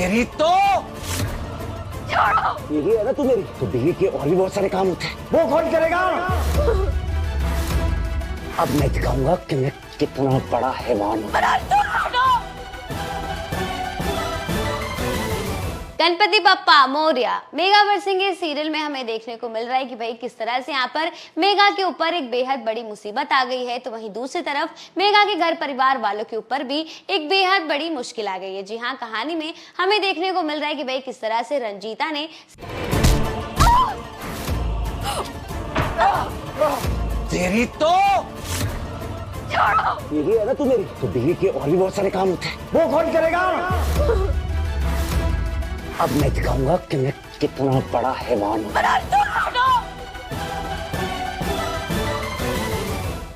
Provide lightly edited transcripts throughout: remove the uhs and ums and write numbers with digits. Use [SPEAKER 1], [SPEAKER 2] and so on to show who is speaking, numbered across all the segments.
[SPEAKER 1] तेरी तो
[SPEAKER 2] छोड़ो। ये है ना तू मेरी, तो बीवी के और भी बहुत सारे काम होते हैं, वो कौन करेगा? अब मैं दिखाऊंगा कि मैं कितना बड़ा हैवान हूँ।
[SPEAKER 3] गणपति बप्पा मोरया। मेगा बरसिंगे सीरियल में हमें देखने को मिल रहा है कि भाई किस तरह से यहाँ पर मेगा के ऊपर एक बेहद बड़ी मुसीबत आ गई है, तो वहीं दूसरी तरफ मेगा के घर परिवार वालों के ऊपर भी एक बेहद बड़ी मुश्किल आ गई है। जी हाँ, कहानी में हमें देखने को मिल रहा है कि भाई किस तरह से रंजीता ने
[SPEAKER 1] तेरी तो
[SPEAKER 3] छोड़ो।
[SPEAKER 2] ये है ना तू मेरी, तो बीवी के और भी बहुत सारे काम होते हैं, वो कौन करेगा? अब मैं दिखाऊंगा कि मैं कितना बड़ा हैवान हूँ।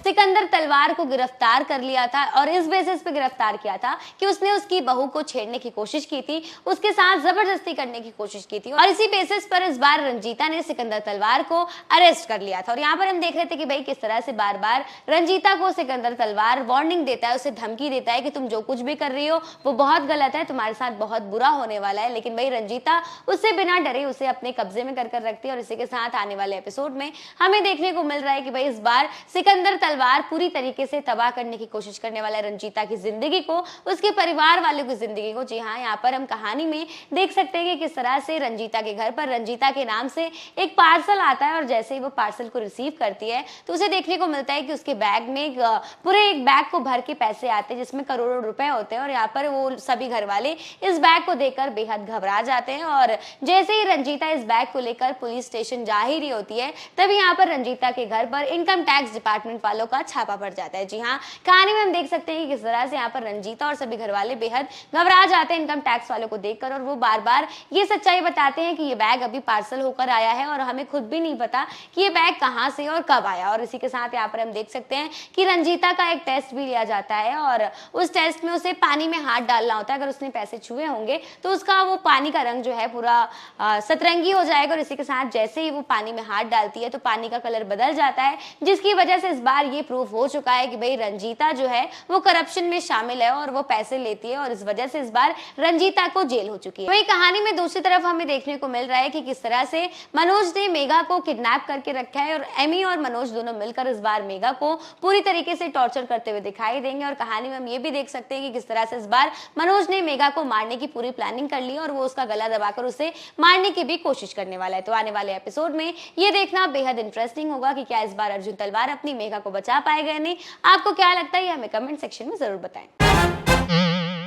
[SPEAKER 3] सिकंदर तलवार को गिरफ्तार कर लिया था और इस बेसिस पे गिरफ्तार किया था कि उसने उसकी बहू को छेड़ने की कोशिश की थी, उसके साथ जबरदस्ती करने की कोशिश की थी, और इसी बेसिस पर इस बार रंजीता ने सिकंदर तलवार को अरेस्ट कर लिया था। और यहाँ पर हम देख रहे थे कि भाई किस तरह से बार बार रंजीता को सिकंदर तलवार वार्निंग देता है, उसे धमकी देता है कि तुम जो कुछ भी कर रही हो वो बहुत गलत है, तुम्हारे साथ बहुत बुरा होने वाला है। लेकिन भाई रंजीता उससे बिना डरे उसे अपने कब्जे में कर रखती है। और इसी के साथ आने वाले एपिसोड में हमें देखने को मिल रहा है कि भाई इस बार सिकंदर तलवार पूरी तरीके से तबाह करने की कोशिश करने वाला है रंजीता की जिंदगी को, उसके परिवार वालों की जिंदगी को। जी हाँ, यहाँ पर हम कहानी में देख सकते हैं कि किस तरह से रंजीता के घर पर रंजीता के नाम से एक पार्सल आता है, और जैसे ही वो पार्सल को रिसीव करती है तो उसे देखने को मिलता है कि उसके बैग में पूरे एक बैग को भर के पैसे आते हैं जिसमें करोड़ों रुपए होते हैं। और यहाँ पर वो सभी घर वाले इस बैग को देखकर बेहद घबरा जाते हैं, और जैसे ही रंजीता इस बैग को लेकर पुलिस स्टेशन जा ही रही होती है तभी यहाँ पर रंजीता के घर पर इनकम टैक्स डिपार्टमेंट वालों का छापा पड़ जाता है। जी हाँ, कहानी में हम देख सकते हैं कि किस तरह से यहाँ पर रंजीता और सभी घर वाले बेहद घबरा जाते हैं इनकम टैक्स वालों को देखकर, और वो बार बार ये सच्चाई बताते हैं कि ये बैग अभी पार्सल होकर आया है और हमें खुद भी नहीं पता कि ये बैग कहाँ से और कब आया। और इसी के साथ यहाँ पर हम देख सकते हैं कि रंजीता का एक टेस्ट भी लिया जाता है, और उस टेस्ट में उसे पानी में हाथ डालना होता है। अगर उसने पैसे छुए होंगे तो उसका वो पानी का रंग जो है पूरा सतरंगी हो जाएगा, और इसी के साथ जैसे ही वो पानी में हाथ डालती है तो पानी का कलर बदल जाता है, जिसकी वजह से इस बार ये प्रूफ हो चुका है कि भाई रंजीता जो है वो करप्शन में शामिल है और वो पैसे लेती है, और इस वजह से इस बार रंजीता को जेल हो चुकी है। वही कहानी में दूसरी तरफ हमें देखने को मिल रहा है कि किस तरह से मनोज ने मेगा को किडनैप करके रखा है, और एमी और मनोज दोनों मिलकर इस बार मेगा को पूरी तरीके से टॉर्चर करते हुए दिखाई देंगे। और कहानी में हम ये भी देख सकते हैं कि किस तरह से इस बार मनोज ने मेगा को मारने की पूरी प्लानिंग कर ली और वो उसका गला दबाकर उसे मारने की भी कोशिश करने वाला है। तो आने वाले एपिसोड में ये देखना बेहद इंटरेस्टिंग होगा कि क्या इस बार अर्जुन तलवार अपनी मेगा को बचा पाएगा या नहीं। आपको क्या लगता है ये हमें कमेंट सेक्शन में जरूर बताएं।